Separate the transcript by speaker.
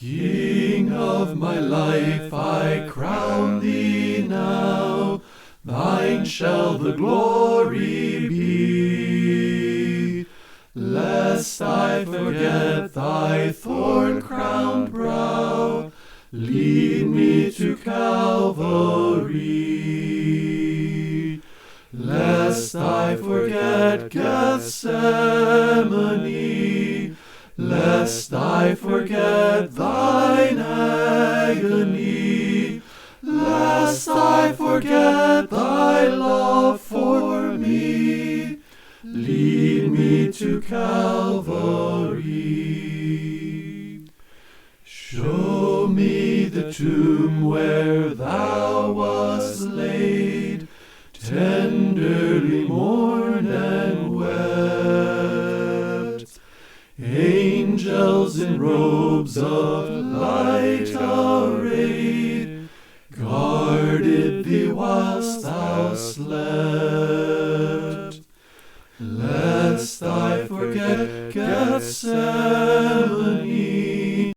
Speaker 1: King of my life, I crown thee now, thine shall the glory be. Lest I forget thy thorn-crowned brow, lead me to Calvary. Lest I forget Gethsemane, lest I forget thine agony, lest I forget thy love for me, lead me to Calvary. Show me the tomb where thou wast laid, tenderly mourned and wept. Angels in robes of light arrayed guarded thee whilst thou slept. Lest I forget Gethsemane,